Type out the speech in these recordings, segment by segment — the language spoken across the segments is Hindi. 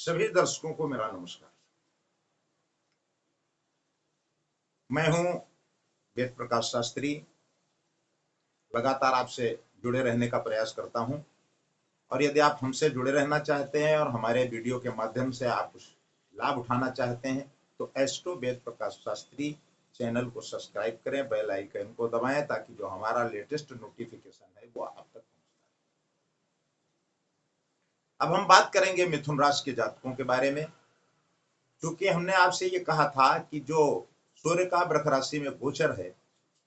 सभी दर्शकों को मेरा नमस्कार। मैं हूं वेद प्रकाश शास्त्री। लगातार आपसे जुड़े रहने का प्रयास करता हूं और यदि आप हमसे जुड़े रहना चाहते हैं और हमारे वीडियो के माध्यम से आप कुछ लाभ उठाना चाहते हैं तो एस्ट्रो वेद प्रकाश शास्त्री चैनल को सब्सक्राइब करें, बेल आइकन को दबाएं ताकि जो हमारा लेटेस्ट नोटिफिकेशन है वो आप तक पहुंचता है। अब हम बात करेंगे मिथुन राशि के जातकों के बारे में। क्योंकि हमने आपसे ये कहा था कि जो सूर्य का वृष राशि में गोचर है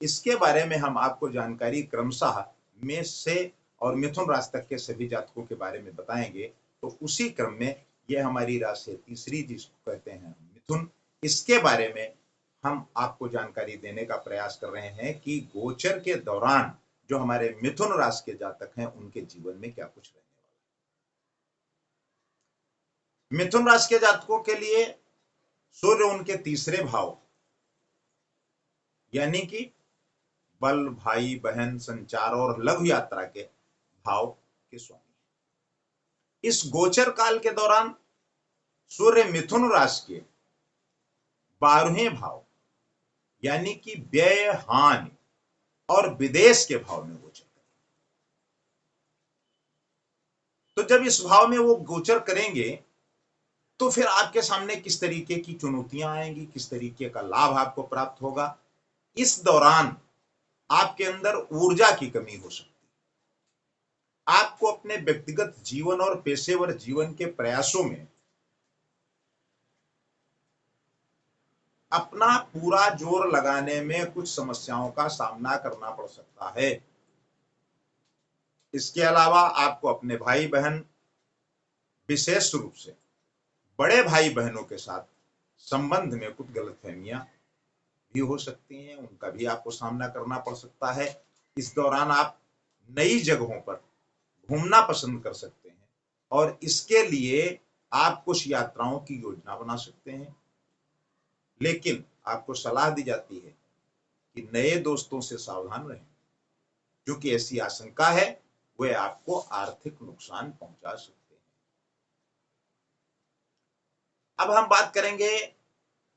इसके बारे में हम आपको जानकारी क्रमशः मेष से और मिथुन राशि तक के सभी जातकों के बारे में बताएंगे। तो उसी क्रम में ये हमारी राशि तीसरी जिसको कहते हैं मिथुन, इसके बारे में हम आपको जानकारी देने का प्रयास कर रहे हैं कि गोचर के दौरान जो हमारे मिथुन राशि के जातक हैं उनके जीवन में क्या कुछ रहने वाला है। मिथुन राशि के जातकों के लिए सूर्य उनके तीसरे भाव यानी कि बल, भाई बहन, संचार और लघु यात्रा के भाव के स्वामी। इस गोचर काल के दौरान सूर्य मिथुन राशि के 12वें भाव यानी कि व्यय, हानि और विदेश के भाव में गोचर करेंगे। तो जब इस भाव में वो गोचर करेंगे तो फिर आपके सामने किस तरीके की चुनौतियां आएंगी, किस तरीके का लाभ आपको प्राप्त होगा। इस दौरान आपके अंदर ऊर्जा की कमी हो सकती है। आपको अपने व्यक्तिगत जीवन और पेशेवर जीवन के प्रयासों में अपना पूरा जोर लगाने में कुछ समस्याओं का सामना करना पड़ सकता है। इसके अलावा आपको अपने भाई बहन, विशेष रूप से बड़े भाई बहनों के साथ संबंध में कुछ गलतफहमियां भी हो सकती हैं, उनका भी आपको सामना करना पड़ सकता है। इस दौरान आप नई जगहों पर घूमना पसंद कर सकते हैं और इसके लिए आप कुछ यात्राओं की योजना बना सकते हैं। लेकिन आपको सलाह दी जाती है कि नए दोस्तों से सावधान रहें, क्योंकि ऐसी आशंका है वे आपको आर्थिक नुकसान पहुंचा सकते हैं। अब हम बात करेंगे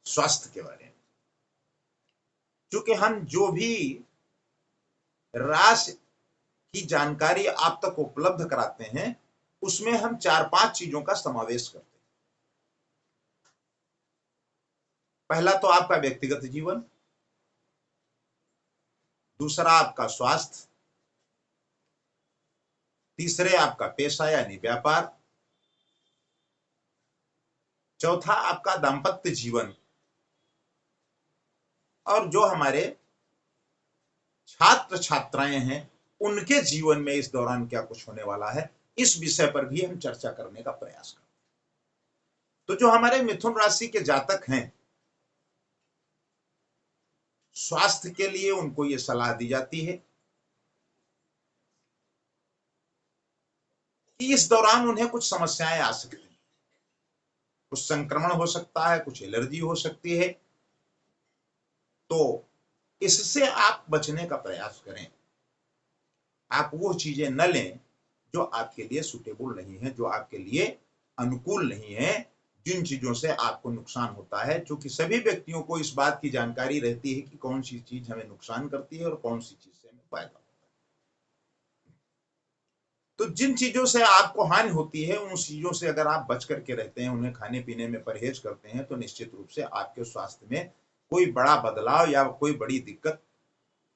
स्वास्थ्य के बारे में। क्योंकि हम जो भी राशि की जानकारी आप तक उपलब्ध कराते हैं उसमें हम 4-5 चीजों का समावेश करते हैं। पहला तो आपका व्यक्तिगत जीवन, दूसरा आपका स्वास्थ्य, तीसरे आपका पेशा यानी व्यापार, चौथा आपका दाम्पत्य जीवन और जो हमारे छात्र छात्राएं हैं उनके जीवन में इस दौरान क्या कुछ होने वाला है, इस विषय पर भी हम चर्चा करने का प्रयास करते हैं। तो जो हमारे मिथुन राशि के जातक हैं, स्वास्थ्य के लिए उनको ये सलाह दी जाती है कि इस दौरान उन्हें कुछ समस्याएं आ सकती हैं। कुछ संक्रमण हो सकता है, कुछ एलर्जी हो सकती है, तो इससे आप बचने का प्रयास करें। आप वो चीजें न लें जो आपके लिए सुटेबल नहीं है, जो आपके लिए अनुकूल नहीं है, जिन चीजों से आपको नुकसान होता है। क्योंकि सभी व्यक्तियों को इस बात की जानकारी रहती है कि कौन सी चीज हमें नुकसान करती है और कौन सी चीज से हमें फायदा होता है। तो जिन चीजों से आपको हानि होती है उन चीजों से अगर आप बच करके रहते हैं, उन्हें खाने पीने में परहेज करते हैं, तो निश्चित रूप से आपके स्वास्थ्य में कोई बड़ा बदलाव या कोई बड़ी दिक्कत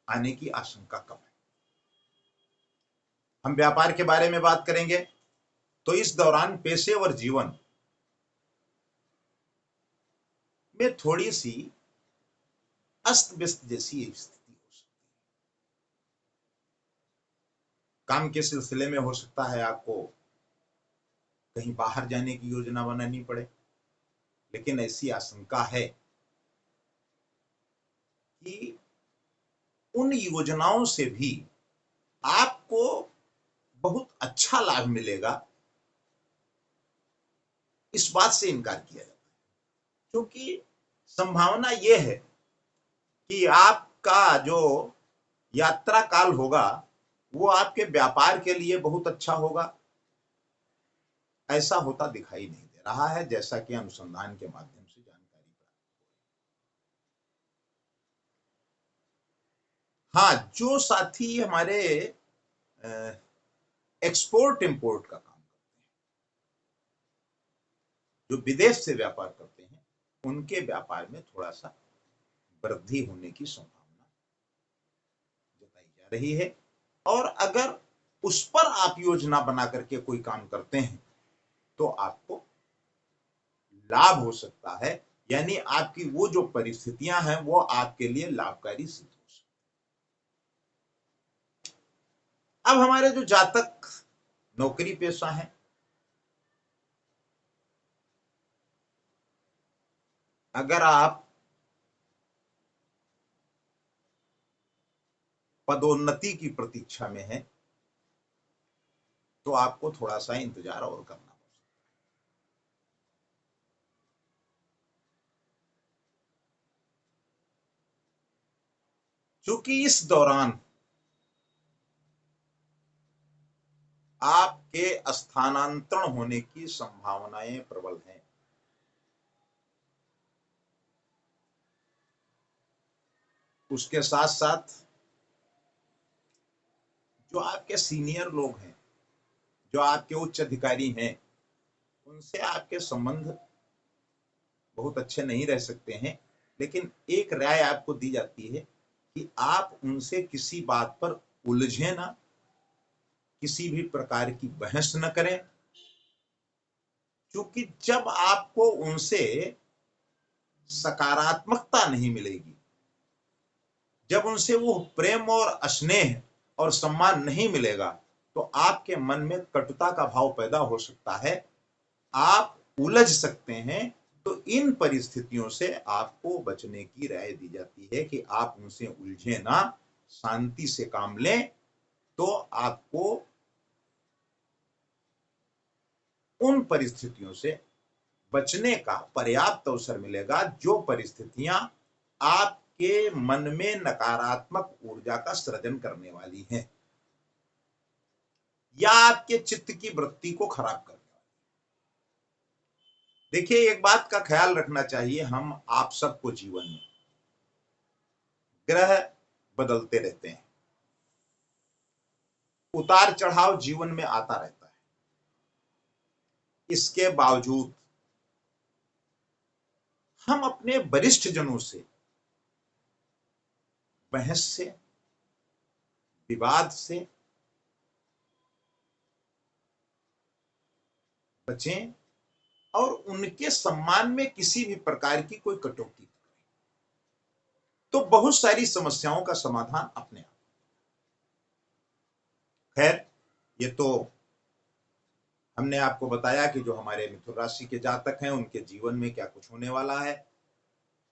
आने की आशंका कम है। हम व्यापार के बारे में बात करेंगे तो इस दौरान पेशेवर जीवन में थोड़ी सी अस्त व्यस्त जैसी स्थिति हो सकती है। काम के सिलसिले में हो सकता है आपको कहीं बाहर जाने की योजना बनानी पड़े, लेकिन ऐसी आशंका है कि उन योजनाओं से भी आपको बहुत अच्छा लाभ मिलेगा, इस बात से इनकार किया जाता है। क्योंकि संभावना यह है कि आपका जो यात्रा काल होगा वो आपके व्यापार के लिए बहुत अच्छा होगा, ऐसा होता दिखाई नहीं दे रहा है, जैसा कि अनुसंधान के माध्यम से जानकारी प्राप्त। हाँ, जो साथी हमारे एक्सपोर्ट इंपोर्ट का काम करते हैं, जो विदेश से व्यापार करते हैं, उनके व्यापार में थोड़ा सा वृद्धि होने की संभावना जताई जा रही है। और अगर उस पर आप योजना बना करके कोई काम करते हैं तो आपको लाभ हो सकता है, यानी आपकी वो जो परिस्थितियां हैं वो आपके लिए लाभकारी सिद्ध हो सकती। अब हमारे जो जातक नौकरी पेशा हैं, अगर आप पदोन्नति की प्रतीक्षा में हैं तो आपको थोड़ा सा इंतजार और करना होगा। क्योंकि इस दौरान आपके स्थानांतरण होने की संभावनाएं प्रबल हैं। उसके साथ साथ जो आपके सीनियर लोग हैं, जो आपके उच्च अधिकारी हैं, उनसे आपके संबंध बहुत अच्छे नहीं रह सकते हैं। लेकिन एक राय आपको दी जाती है कि आप उनसे किसी बात पर उलझे ना, किसी भी प्रकार की बहस न करें, क्योंकि जब आपको उनसे सकारात्मकता नहीं मिलेगी, जब उनसे वो प्रेम और स्नेह और सम्मान नहीं मिलेगा, तो आपके मन में कटुता का भाव पैदा हो सकता है, आप उलझ सकते हैं। तो इन परिस्थितियों से आपको बचने की राय दी जाती है कि आप उनसे उलझे ना, शांति से काम लें, तो आपको उन परिस्थितियों से बचने का पर्याप्त अवसर मिलेगा जो परिस्थितियां आपके मन में नकारात्मक ऊर्जा का सृजन करने वाली हैं या आपके चित्त की वृत्ति को खराब करने वाली। देखिए, एक बात का ख्याल रखना चाहिए, हम आप सबको जीवन में ग्रह बदलते रहते हैं, उतार चढ़ाव जीवन में आता रहता है। इसके बावजूद हम अपने वरिष्ठ जनों से बहस से, विवाद से बचें और उनके सम्मान में किसी भी प्रकार की कोई कटौती, तो बहुत सारी समस्याओं का समाधान अपने आप। खैर, ये तो हमने आपको बताया कि जो हमारे मिथुन राशि के जातक हैं उनके जीवन में क्या कुछ होने वाला है।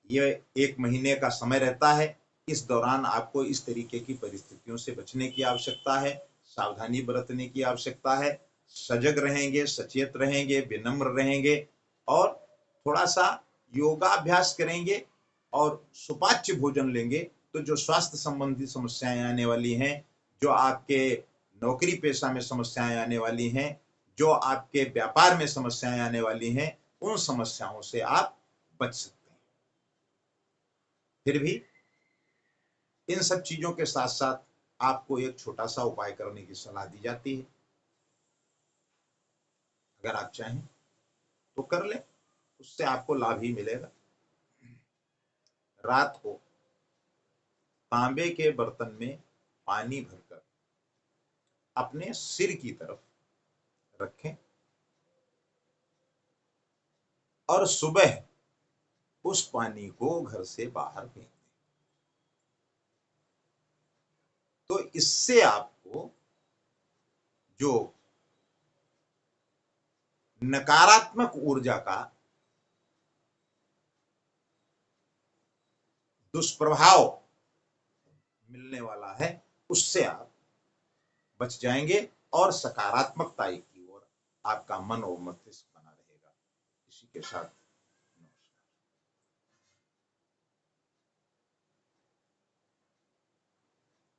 ये 1 महीने का समय रहता है, इस दौरान आपको इस तरीके की परिस्थितियों से बचने की आवश्यकता है, सावधानी बरतने की आवश्यकता है। सजग रहेंगे, सचेत रहेंगे, विनम्र रहेंगे और थोड़ा सा योगाभ्यास करेंगे और सुपाच्य भोजन लेंगे, तो जो स्वास्थ्य संबंधी समस्याएं आने वाली हैं, जो आपके नौकरी पेशा में समस्याएं आने वाली हैं, जो आपके व्यापार में समस्याएं आने वाली हैं, उन समस्याओं से आप बच सकते हैं। फिर भी इन सब चीजों के साथ साथ आपको एक छोटा सा उपाय करने की सलाह दी जाती है। अगर आप चाहें तो कर लें, उससे आपको लाभ ही मिलेगा। रात को तांबे के बर्तन में पानी भरकर अपने सिर की तरफ रखें और सुबह उस पानी को घर से बाहर फेंक दें। तो इससे आपको जो नकारात्मक ऊर्जा का दुष्प्रभाव मिलने वाला है, उससे आप बच जाएंगे और सकारात्मकता की ओर आपका मन और मस्तिष्क बना रहेगा। इसी के साथ